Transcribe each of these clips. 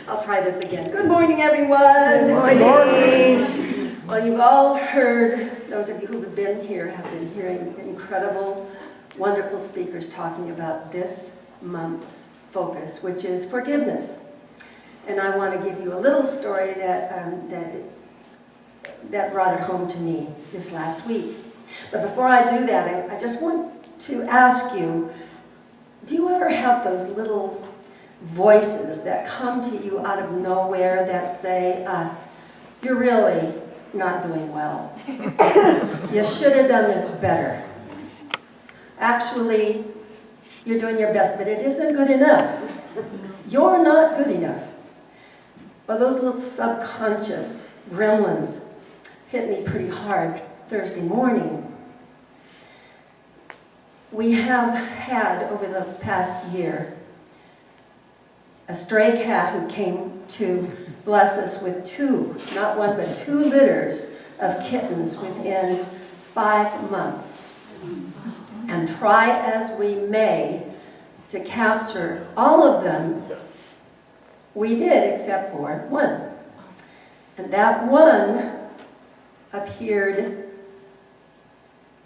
I'll try this again. Good morning, everyone. Good morning. Well, you've all heard, those of you who have been here have been hearing incredible, wonderful speakers talking about this month's focus, which is forgiveness. And I want to give you a little story that brought it home to me this last week. But before I do that, I just want to ask you, do you ever have those little voices that come to you out of nowhere that say, you're really not doing well. You should have done this better. Actually, you're doing your best, but it isn't good enough. You're not good enough. Well, those little subconscious gremlins hit me pretty hard Thursday morning. We have had, over the past year, a stray cat who came to bless us with two, not one, but 2 litters of kittens within 5 months. And try as we may to capture all of them, we did except for one. And that one appeared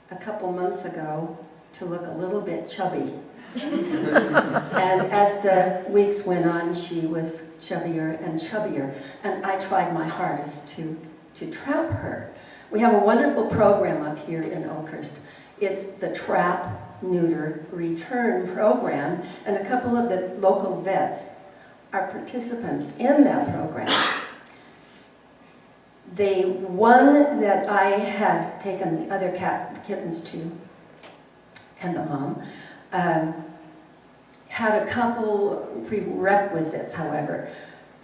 a couple months ago to look a little bit chubby. And as the weeks went on, she was chubbier and chubbier. And I tried my hardest to trap her. We have a wonderful program up here in Oakhurst. It's the Trap, Neuter, Return program. And a couple of the local vets are participants in that program. The one that I had taken the other kittens to, and the mom, had a couple prerequisites, however.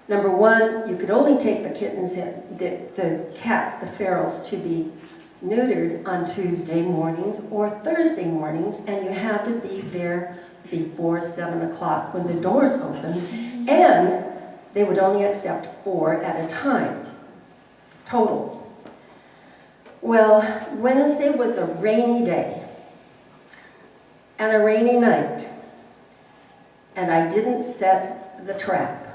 Number one, you could only take the kittens, the cats, the ferals, to be neutered on Tuesday mornings or Thursday mornings, and you had to be there before 7 o'clock when the doors opened, and they would only accept 4 at a time, total. Well, Wednesday was a rainy day and a rainy night, and I didn't set the trap.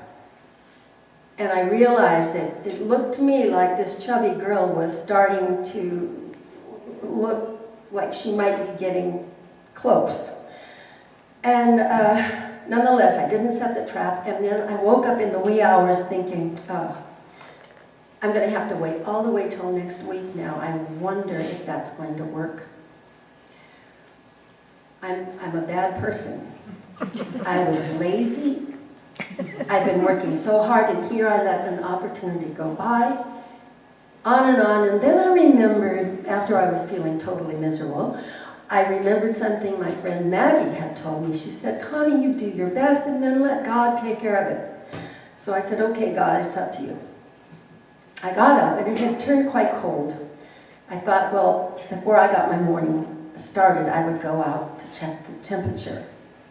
And I realized that it looked to me like this chubby girl was starting to look like she might be getting close. And nonetheless, I didn't set the trap, and then I woke up in the wee hours thinking, oh, I'm going to have to wait all the way till next week now. I wonder if that's going to work. I'm a bad person. I was lazy. I've been working so hard, and here I let an opportunity go by, on, and then I remembered, after I was feeling totally miserable, I remembered something my friend Maggie had told me. She said, Connie, you do your best, and then let God take care of it. So I said, okay, God, it's up to you. I got up, and it had turned quite cold. I thought, well, before I got my morning started, I would go out to check the temperature.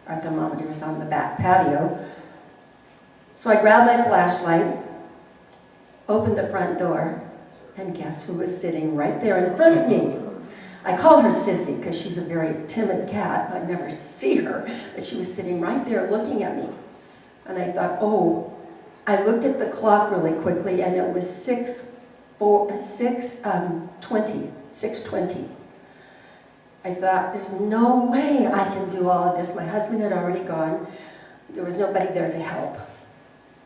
Our thermometer was on the back patio. So I grabbed my flashlight, opened the front door, and guess who was sitting right there in front of me? I call her Sissy because she's a very timid cat. I never see her, but she was sitting right there looking at me. And I thought, oh, I looked at the clock really quickly, and it was 6:20. I thought, there's no way I can do all of this. My husband had already gone. There was nobody there to help.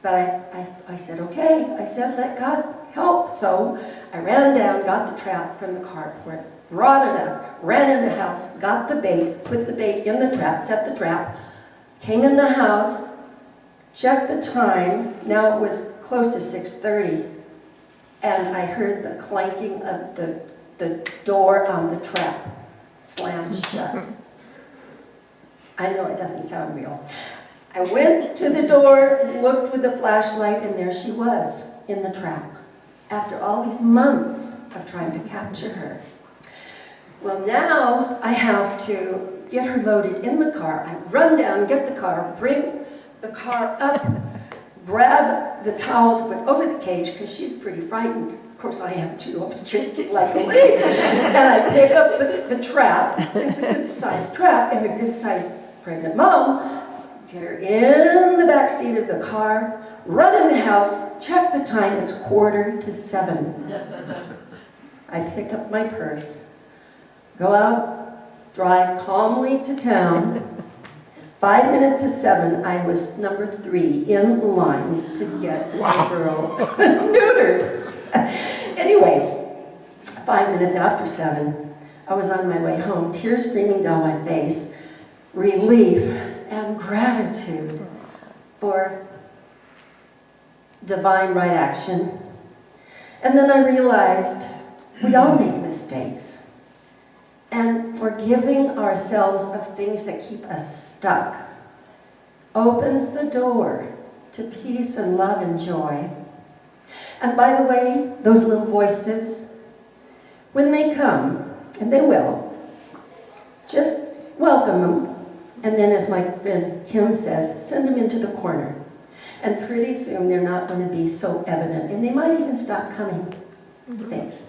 But I said, okay. I said, let God help. So I ran down, got the trap from the carport, brought it up, ran in the house, got the bait, put the bait in the trap, set the trap, came in the house, checked the time. Now it was close to 6:30, and I heard the clanking of the door on the trap slammed shut. I know it doesn't sound real. I went to the door, looked with the flashlight, and there she was in the trap after all these months of trying to capture her. Well, now I have to get her loaded in the car. I run down, get the car, bring the car up, grab the towel to put over the cage because she's pretty frightened. Of course I am too, I was shaking like a leaf. And I pick up the trap. It's a good-sized trap, and a good-sized pregnant mom get her in the back seat of the car, run in the house, check the time, it's 6:45. I pick up my purse, go out, drive calmly to town. 5 minutes to 7, I was number 3 in line to get my girl neutered. Anyway, 5 minutes after 7, I was on my way home, tears streaming down my face, relief and gratitude for divine right action. And then I realized we all make mistakes. And forgiving ourselves of things that keep us stuck opens the door to peace and love and joy. And by the way, those little voices, when they come, and they will, just welcome them. And then, as my friend Kim says, send them into the corner. And pretty soon they're not going to be so evident, and they might even stop coming. Thanks.